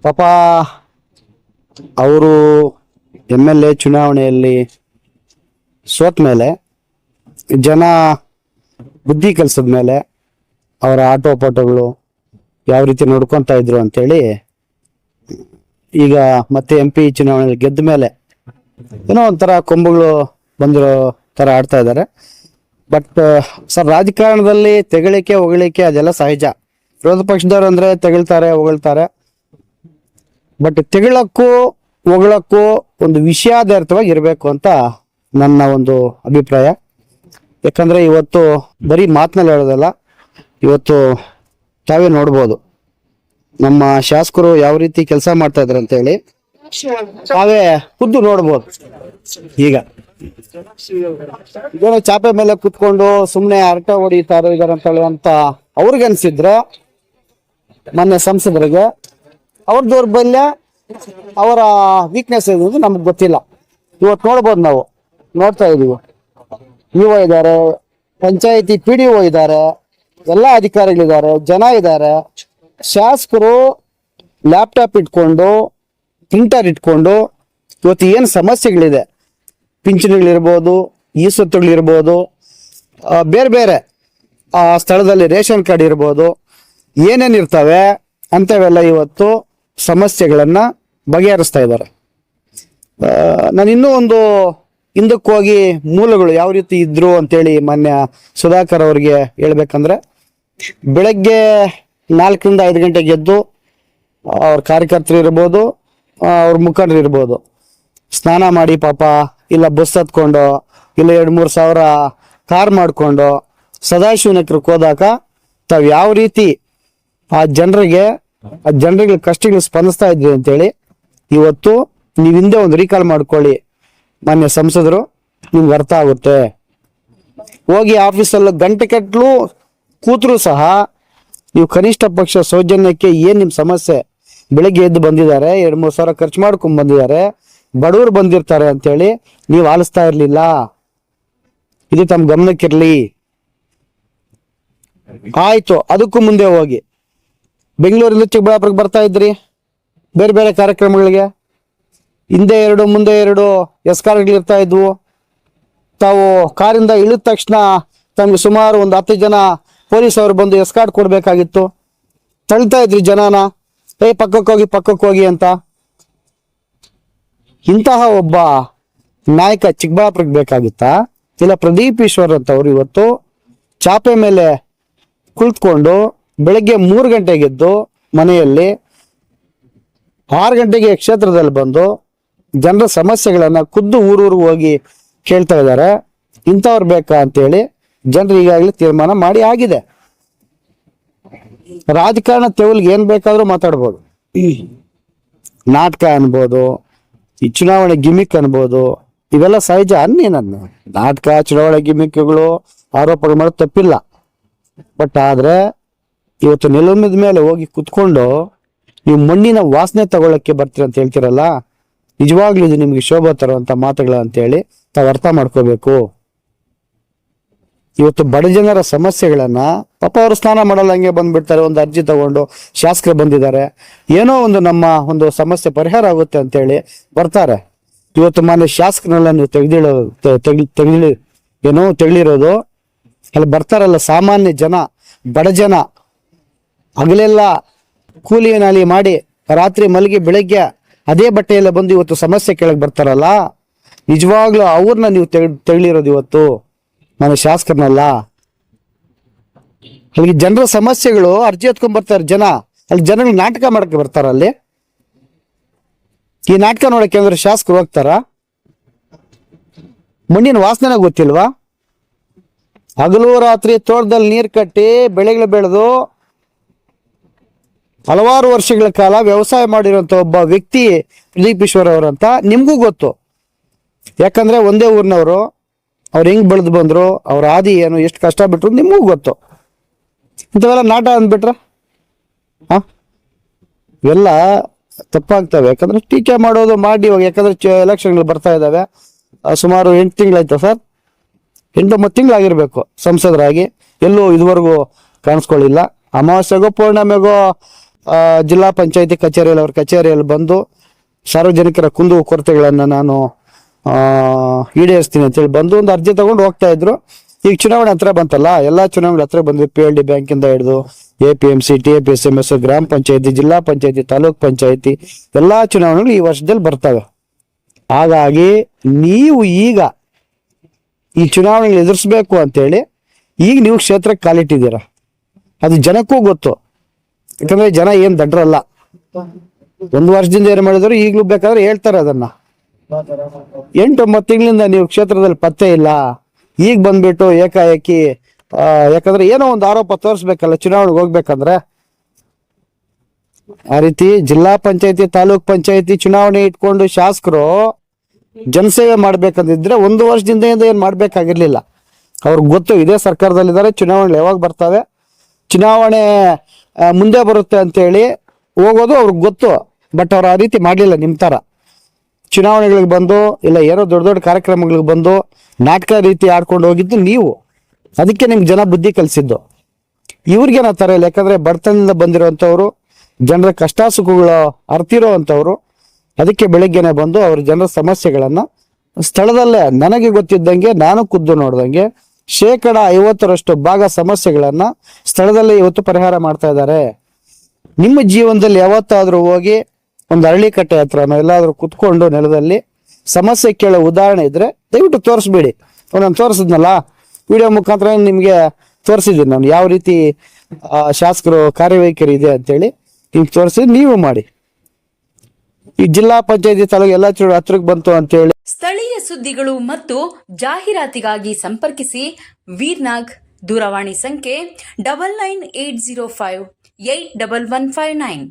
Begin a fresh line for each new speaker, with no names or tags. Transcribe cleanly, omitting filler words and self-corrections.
ಪಾಪ ಅವರು MLA ಚುನಾವಣೆಯಲ್ಲಿ ಸೋತ ಮೇಲೆ ಜನ ಬುದ್ಧಿ ಕಲಿಸಿದ ಮೇಲೆ ಅವರ ಆಟೋಪಾಟಗಳು ಯಾವ ರೀತಿ ನೋಡ್ಕೊತಾ ಇದ್ರು ಅಂತೇಳಿ ಈಗ ಮತ್ತೆ MP ಚುನಾವಣೆಯಲ್ಲಿ ಗೆದ್ದ ಮೇಲೆ ಏನೋ ಒಂಥರ ಕೊಂಬುಗಳು ಬಂದಿರೋ ತರ ಆಡ್ತಾ ಇದ್ದಾರೆ. ಬಟ್ ಸರ್, ರಾಜಕಾರಣದಲ್ಲಿ ತೆಗಳಿಕೆ ಹೊಗಳಿಕೆ ಅದೆಲ್ಲ ಸಹಜ. ವಿರೋಧ ಪಕ್ಷದವ್ರು ಅಂದ್ರೆ ತೆಗಳ್ತಾರೆ, ಹೊಗಳ್ತಾರೆ. ಬಟ್ ತೆಗಳಕ್ಕೂ ಹೊಗಳಕ್ಕೂ ಒಂದು ವಿಷಯಾಧಾರಿತವಾಗಿ ಇರಬೇಕು ಅಂತ ನನ್ನ ಒಂದು ಅಭಿಪ್ರಾಯ. ಯಾಕಂದ್ರೆ ಇವತ್ತು ಬರೀ ಮಾತಿನಲ್ಲಿ ಹೇಳೋದಲ್ಲ, ಇವತ್ತು ತಾವೇ ನೋಡ್ಬೋದು ನಮ್ಮ ಶಾಸಕರು ಯಾವ ರೀತಿ ಕೆಲಸ ಮಾಡ್ತಾ ಇದ್ರು ಅಂತ ಹೇಳಿ ತಾವೇ ಖುದ್ದು ನೋಡ್ಬೋದು. ಈಗ ಇದೇನೋ ಚಾಪೆ ಮೇಲೆ ಕುತ್ಕೊಂಡು ಸುಮ್ನೆ ಹರಟೆ ಹೊಡಿತಾರೆ ಇದಾರೆ ಅಂತ ಹೇಳುವಂತ ಅವ್ರಿಗೆ ಅನ್ಸಿದ್ರೆ, ಮೊನ್ನೆ ಸಂಸದರಿಗೆ ಅವ್ರ ದೌರ್ಬಲ್ಯ, ಅವರ ವೀಕ್ನೆಸ್ ಏನು ನಮ್ಗೆ ಗೊತ್ತಿಲ್ಲ. ಇವತ್ತು ನೋಡ್ಬೋದು, ನಾವು ನೋಡ್ತಾ ಇದೀವಿ. ಇಒ ಇದ್ದಾರೆ, ಪಂಚಾಯತಿ PDO ಇದ್ದಾರೆ, ಎಲ್ಲ ಅಧಿಕಾರಿಗಳಿದ್ದಾರೆ, ಜನ ಇದ್ದಾರೆ. ಶಾಸಕರು ಲ್ಯಾಪ್ಟಾಪ್ ಇಟ್ಕೊಂಡು, ಪ್ರಿಂಟರ್ ಇಟ್ಕೊಂಡು ಇವತ್ತು ಏನು ಸಮಸ್ಯೆಗಳಿದೆ, ಪಿಂಚಣಿಗಳಿರ್ಬೋದು, ಈ ಸ್ವತ್ತುಗಳಿರ್ಬೋದು, ಬೇರೆ ಬೇರೆ ಆ ಸ್ಥಳದಲ್ಲಿ ರೇಷನ್ ಕಾರ್ಡ್ ಇರ್ಬೋದು, ಏನೇನಿರ್ತವೆ ಅಂಥವೆಲ್ಲ ಇವತ್ತು ಸಮಸ್ಯೆಗಳನ್ನ ಬಗೆಹರಿಸ್ತಾ ಇದ್ದಾರೆ. ನಾನು ಇನ್ನೂ ಒಂದು ಹಿಂದಕ್ಕೆ ಹೋಗಿ ಮೂಲಗಳು ಯಾವ ರೀತಿ ಇದ್ರು ಅಂತೇಳಿ ಮಾನ್ಯ ಸುಧಾಕರ್ ಅವ್ರಿಗೆ ಹೇಳ್ಬೇಕಂದ್ರೆ, ಬೆಳಗ್ಗೆ 4 ರಿಂದ 5 ಗಂಟೆಗೆ ಎದ್ದು ಅವ್ರ ಕಾರ್ಯಕರ್ತರು ಇರ್ಬೋದು, ಅವ್ರ ಮುಖಂಡರು ಇರ್ಬೋದು, ಸ್ನಾನ ಮಾಡಿ ಪಾಪ ಇಲ್ಲ ಬಸ್ ಹತ್ಕೊಂಡು ಇಲ್ಲ 2-3 ಸಾವಿರ ಕಾರ್ ಮಾಡ್ಕೊಂಡು ಸದಾಶಿವನಗರಕ್ಕೆ ಹೋದಾಗ ತಾವ್ ಯಾವ ರೀತಿ ಆ ಜನರಿಗೆ ಕಷ್ಟಗಳು ಸ್ಪಂದಿಸ್ತಾ ಇದ್ವಿ ಅಂತೇಳಿ ಇವತ್ತು ನೀವು ಹಿಂದೆ ಒಂದು ರೀಕಾಲ್ ಮಾಡ್ಕೊಳ್ಳಿ ಮಾನ್ಯ ಸಂಸದರು, ನಿಮ್ಗೆ ಅರ್ಥ ಆಗುತ್ತೆ. ಹೋಗಿ ಆಫೀಸಲ್ಲಿ ಗಂಟೆ ಕಟ್ಲು ಕೂತ್ರು ಸಹ ನೀವು ಕನಿಷ್ಠ ಪಕ್ಷ ಸೌಜನ್ಯಕ್ಕೆ ಏನ್ ನಿಮ್ ಸಮಸ್ಯೆ, ಬೆಳಿಗ್ಗೆ ಎದ್ದು ಬಂದಿದ್ದಾರೆ, 2-3 ಸಾವಿರ ಖರ್ಚು ಮಾಡ್ಕೊಂಡ್ ಬಂದಿದ್ದಾರೆ, ಬಡವರು ಬಂದಿರ್ತಾರೆ ಅಂತೇಳಿ ನೀವು ಆಲಿಸ್ತಾ ಇರ್ಲಿಲ್ಲ. ಇದು ತಮ್ಮ ಗಮನಕ್ಕಿರ್ಲಿ. ಆಯ್ತು, ಅದಕ್ಕೂ ಮುಂದೆ ಹೋಗಿ ಬೆಂಗಳೂರಿಂದ ಚಿಕ್ಕಬಳ್ಳಾಪುರಕ್ಕೆ ಬರ್ತಾ ಇದ್ರಿ ಬೇರೆ ಬೇರೆ ಕಾರ್ಯಕ್ರಮಗಳಿಗೆ. ಹಿಂದೆ 2 ಮುಂದೆ 2 ಎಸ್ಕಾರ್ಟ್ಗಳು ಇರ್ತಾ ಇದ್ವು. ತಾವು ಕಾರಿಂದ ಇಳಿದ ತಕ್ಷಣ ತಮ್ಗೆ ಸುಮಾರು ಒಂದು 10 ಜನ ಪೊಲೀಸ್ ಅವರು ಬಂದು ಎಸ್ಕಾರ್ಟ್ ಕೊಡ್ಬೇಕಾಗಿತ್ತು. ತಳ್ತಾ ಇದ್ರಿ ಜನನ, ಪಕ್ಕಕ್ಕೆ ಹೋಗಿ ಅಂತ. ಇಂತಹ ಒಬ್ಬ ನಾಯಕ ಚಿಕ್ಕಬಳ್ಳಾಪುರಕ್ಕೆ ಬೇಕಾಗಿತ್ತಾ? ಇಲ್ಲ ಪ್ರದೀಪ್ ಈಶ್ವರ್ ಅಂತವ್ರು ಇವತ್ತು ಚಾಪೆ ಮೇಲೆ ಕುಳಿತುಕೊಂಡು ಬೆಳಗ್ಗೆ 3 ಗಂಟೆಗೆ ಎದ್ದು ಮನೆಯಲ್ಲಿ 6 ಗಂಟೆಗೆ ಕ್ಷೇತ್ರದಲ್ಲಿ ಬಂದು ಜನರ ಸಮಸ್ಯೆಗಳನ್ನ ಖುದ್ದು ಊರೂರು ಹೋಗಿ ಕೇಳ್ತಾ ಇದ್ದಾರೆ. ಇಂಥವ್ರು ಬೇಕಾ ಅಂತೇಳಿ ಜನರು ಈಗಾಗಲೇ ತೀರ್ಮಾನ ಮಾಡಿ ಆಗಿದೆ. ರಾಜಕಾರಣ ತೆವಲ್ಗೆ ಏನ್ ಬೇಕಾದ್ರೂ ಮಾತಾಡ್ಬೋದು, ನಾಟಕ ಅನ್ಬೋದು, ಈ ಚುನಾವಣೆ ಗಿಮಿಕ್ ಅನ್ಬೋದು, ಇವೆಲ್ಲ ಸಹಜ. ನನ್ನ ನಾಟಕ, ಚುನಾವಣೆ ಗಿಮಿಕ್ಗಳು, ಆರೋಪಗಳು ಮಾಡೋದು ತಪ್ಪಿಲ್ಲ. ಬಟ್ ಆದ್ರೆ ಇವತ್ತು ನೆಲಮದ ಮೇಲೆ ಹೋಗಿ ಕುತ್ಕೊಂಡು ನೀವು ಮಣ್ಣಿನ ವಾಸನೆ ತಗೊಳಕ್ಕೆ ಬರ್ತೀರ ಅಂತ ಹೇಳ್ತಿರಲ್ಲ, ನಿಜವಾಗ್ಲೂ ಇದು ನಿಮ್ಗೆ ಶೋಭೆ ತರುವಂತ ಮಾತುಗಳ ಅಂತೇಳಿ ತಾವು ಅರ್ಥ ಮಾಡ್ಕೋಬೇಕು. ಇವತ್ತು ಬಡ ಜನರ ಸಮಸ್ಯೆಗಳನ್ನ ಪಾಪ ಅವರು ಸ್ನಾನ ಮಾಡಲ್ಲ, ಹಂಗೆ ಬಂದ್ಬಿಡ್ತಾರೆ, ಒಂದು ಅರ್ಜಿ ತಗೊಂಡು ಶಾಸಕರು ಬಂದಿದ್ದಾರೆ, ಏನೋ ಒಂದು ನಮ್ಮ ಒಂದು ಸಮಸ್ಯೆ ಪರಿಹಾರ ಆಗುತ್ತೆ ಅಂತೇಳಿ ಬರ್ತಾರೆ. ಇವತ್ತು ಮಾನ್ಯ ಶಾಸಕರನ್ನೆಲ್ಲ ನೀವು ತೆಗಳಿರೋದು ಅಲ್ಲಿ ಬರ್ತಾರಲ್ಲ ಸಾಮಾನ್ಯ ಜನ, ಬಡ ಜನ, ಹಗಲೆಲ್ಲ ಕೂಲಿ ನಾಲಿ ಮಾಡಿ ರಾತ್ರಿ ಮಲಗಿ ಬೆಳಗ್ಗೆ ಅದೇ ಬಟ್ಟೆಯಲ್ಲ ಬಂದು ಇವತ್ತು ಸಮಸ್ಯೆ ಕೇಳಕ್ ಬರ್ತಾರಲ್ಲ, ನಿಜವಾಗ್ಲೂ ಅವ್ರನ್ನ ನೀವು ತೆಗಳಿರೋದು ಇವತ್ತು ನಾನು ಶಾಸಕರನಲ್ಲ. ಅಲ್ಲಿಗೆ ಜನರ ಸಮಸ್ಯೆಗಳು ಅರ್ಜಿ ಎತ್ಕೊಂಡ್ ಬರ್ತಾರೆ ಜನ, ಅಲ್ಲಿ ಜನಗಳು ನಾಟಕ ಮಾಡಕ್ಕೆ ಬರ್ತಾರ. ಅಲ್ಲಿ ಈ ನಾಟಕ ನೋಡಕ್ಕೆ ಅಂದ್ರೆ ಶಾಸಕರು ಹೋಗ್ತಾರ? ಮಣ್ಣಿನ ವಾಸನೆ ಗೊತ್ತಿಲ್ವಾ? ಹಗಲು ರಾತ್ರಿ ತೋಟದಲ್ಲಿ ನೀರು ಕಟ್ಟಿ ಬೆಳೆಗಳು ಬೆಳೆದು ಹಲವಾರು ವರ್ಷಗಳ ಕಾಲ ವ್ಯವಸಾಯ ಮಾಡಿರುವಂತ ಒಬ್ಬ ವ್ಯಕ್ತಿ ಪ್ರದೀಪ್ ಈಶ್ವರ್ ಅವರಂತ ನಿಮ್ಗೂ ಗೊತ್ತು. ಯಾಕಂದ್ರೆ ಒಂದೇ ಊರಿನವರು, ಅವ್ರು ಹೆಂಗ್ ಬೆಳೆದು ಬಂದ್ರು, ಅವ್ರ ಆದಿ ಏನು, ಎಷ್ಟು ಕಷ್ಟ ಬಿಟ್ರು ನಿಮಗೂ ಗೊತ್ತು. ಇಂಥವೆಲ್ಲ ನಾಟ ಅಂದ್ಬಿಟ್ರ ಇವೆಲ್ಲ ತಪ್ಪಾಗ್ತವೆ. ಯಾಕಂದ್ರೆ ಟೀಕೆ ಮಾಡೋದು ಮಾಡಿ ಇವಾಗ, ಯಾಕಂದ್ರೆ ಎಲೆಕ್ಷನ್ಗಳು ಬರ್ತಾ ಇದಾವೆ. ಸುಮಾರು 8 ತಿಂಗಳಾಯ್ತು ಸರ್, 8-9 ತಿಂಗಳಾಗಿರ್ಬೇಕು ಸಂಸದರಾಗಿ. ಎಲ್ಲೂ ಇದುವರೆಗೂ ಕಾಣಿಸ್ಕೊಳ್ಳಿಲ್ಲ. ಅಮಾವಾಸ್ಯೆಗೋ ಪೌರ್ಣಮೆಗೋ ಜಿಲ್ಲಾ ಪಂಚಾಯತಿ ಕಚೇರಿಯಲ್ಲಿ ಅವ್ರ ಕಚೇರಿಯಲ್ಲಿ ಬಂದು ಸಾರ್ವಜನಿಕರ ಕುಂದು ಕೊರತೆಗಳನ್ನು ನಾನು ಈಡೇರಿಸ್ತೀನಿ ಅಂತೇಳಿ ಬಂದು ಒಂದು ಅರ್ಜಿ ತಗೊಂಡು ಹೋಗ್ತಾ ಇದ್ರು. ಈಗ ಚುನಾವಣೆ ಹತ್ರ ಬಂತಲ್ಲ, ಎಲ್ಲಾ ಚುನಾವಣೆ ಹತ್ರ ಬಂದ್ವಿ. PLD ಬ್ಯಾಂಕಿಂದ ಹಿಡಿದು APMC, TAPSMS, ಗ್ರಾಮ ಪಂಚಾಯತಿ, ಜಿಲ್ಲಾ ಪಂಚಾಯತಿ, ತಾಲೂಕ್ ಪಂಚಾಯತಿ ಎಲ್ಲಾ ಚುನಾವಣೆಗಳು ಈ ವರ್ಷದಲ್ಲಿ ಬರ್ತವೆ. ಹಾಗಾಗಿ ನೀವು ಈಗ ಈ ಚುನಾವಣೆಗಳು ಎದುರಿಸ್ಬೇಕು ಅಂತೇಳಿ ಈಗ ನೀವು ಕ್ಷೇತ್ರಕ್ಕೆ ಕಾಲಿಟ್ಟಿದ್ದೀರ. ಅದು ಜನಕ್ಕೂ ಗೊತ್ತು, ಯಾಕಂದ್ರೆ ಜನ ಏನ್ ದಡ್ರಲ್ಲ. ಒಂದು ವರ್ಷದಿಂದ ಏನ್ ಮಾಡಿದ್ರು ಈಗ್ಲೂ ಬೇಕಾದ್ರೆ ಹೇಳ್ತಾರೆ ಅದನ್ನ. 8-9 ತಿಂಗಳಿಂದ ನೀವು ಕ್ಷೇತ್ರದಲ್ಲಿ ಪತ್ತೆ ಇಲ್ಲ, ಈಗ ಬಂದ್ಬಿಟ್ಟು ಏಕಾಏಕಿ ಯಾಕಂದ್ರೆ ಏನೋ ಒಂದು ಆರೋಪ ತೋರಿಸ್ಬೇಕಲ್ಲ ಚುನಾವಣೆಗೆ ಹೋಗ್ಬೇಕಂದ್ರೆ. ಆ ರೀತಿ ಜಿಲ್ಲಾ ಪಂಚಾಯತಿ, ತಾಲೂಕ್ ಪಂಚಾಯತಿ ಚುನಾವಣೆ ಇಟ್ಕೊಂಡು ಶಾಸಕರು ಜನಸೇವೆ ಮಾಡ್ಬೇಕಂದಿದ್ರೆ 1 ವರ್ಷದಿಂದ ಏನ್ ಮಾಡ್ಬೇಕಾಗಿರ್ಲಿಲ್ಲ. ಅವ್ರಿಗೆ ಗೊತ್ತು ಇದೇ ಸರ್ಕಾರದಲ್ಲಿದ್ದಾರೆ, ಚುನಾವಣೆ ಯಾವಾಗ ಬರ್ತವೆ, ಚುನಾವಣೆ ಮುಂದೆ ಬರುತ್ತೆ ಅಂತೇಳಿ ಹೋಗೋದು ಅವ್ರಿಗೆ ಗೊತ್ತು. ಬಟ್ ಅವ್ರು ಆ ರೀತಿ ಮಾಡ್ಲಿಲ್ಲ. ನಿಮ್ ತರ ಚುನಾವಣೆಗಳಿಗೆ ಬಂದು ಇಲ್ಲ ಏನೋ ದೊಡ್ಡ ದೊಡ್ಡ ಕಾರ್ಯಕ್ರಮಗಳಿಗೆ ಬಂದು ನಾಟಕ ರೀತಿ ಆಡ್ಕೊಂಡು ಹೋಗಿದ್ದು ನೀವು. ಅದಕ್ಕೆ ನಿಮ್ಗೆ ಜನ ಬುದ್ಧಿ ಕಲಿಸಿದ್ದು. ಇವ್ರಿಗೇನ ತರ ಇಲ್ಲ, ಯಾಕಂದ್ರೆ ಬಡತನದಿಂದ ಬಂದಿರೋಂಥವ್ರು, ಜನರ ಕಷ್ಟ ಸುಖಗಳು ಅರ್ತಿರೋ ಅಂತವ್ರು. ಅದಕ್ಕೆ ಬೆಳಿಗ್ಗೆನೆ ಬಂದು ಅವ್ರ ಜನರ ಸಮಸ್ಯೆಗಳನ್ನ ಸ್ಥಳದಲ್ಲೇ ನನಗೆ ಗೊತ್ತಿದ್ದಂಗೆ ನಾನು ಖುದ್ದು ನೋಡ್ದಂಗೆ 50% ಭಾಗ ಸಮಸ್ಯೆಗಳನ್ನ ಸ್ಥಳದಲ್ಲೇ ಇವತ್ತು ಪರಿಹಾರ ಮಾಡ್ತಾ ಇದ್ದಾರೆ. ನಿಮ್ಮ ಜೀವನದಲ್ಲಿ ಯಾವತ್ತಾದ್ರೂ ಹೋಗಿ ಒಂದು ಅರಳಿಕಟ್ಟೆ ಹತ್ರನೋ ಎಲ್ಲಾದ್ರೂ ಕುತ್ಕೊಂಡು ನೆಲದಲ್ಲಿ ಸಮಸ್ಯೆ ಕೇಳೋ ಉದಾಹರಣೆ ಇದ್ರೆ ದಯವಿಟ್ಟು ತೋರಿಸ್ಬೇಡಿ. ನಾನು ತೋರಿಸಿದ್ನಲ್ಲ ವಿಡಿಯೋ ಮುಖಾಂತರ ನಿಮ್ಗೆ ತೋರಿಸಿದ್ದೀನಿ ನಾನು ಯಾವ ರೀತಿ ಶಾಸಕರು ಕಾರ್ಯವೈಖರಿ ಇದೆ ಅಂತೇಳಿ ಈಗ ತೋರಿಸಿ ನೀವು ಮಾಡಿ. ಈ ಜಿಲ್ಲಾ ಪಂಚಾಯತಿ ತಾಲೂಕು ಎಲ್ಲ ಹತ್ರಕ್ಕೆ ಬಂತು ಅಂತೇಳಿ
ಸ್ಥಳೀಯ ಸುದ್ದಿಗಳು ಮತ್ತು ಜಾಹೀರಾತಿಗಾಗಿ ಸಂಪರ್ಕಿಸಿ ವೀರ್ನಾಗ್. ದೂರವಾಣಿ ಸಂಖ್ಯೆ 9980581159.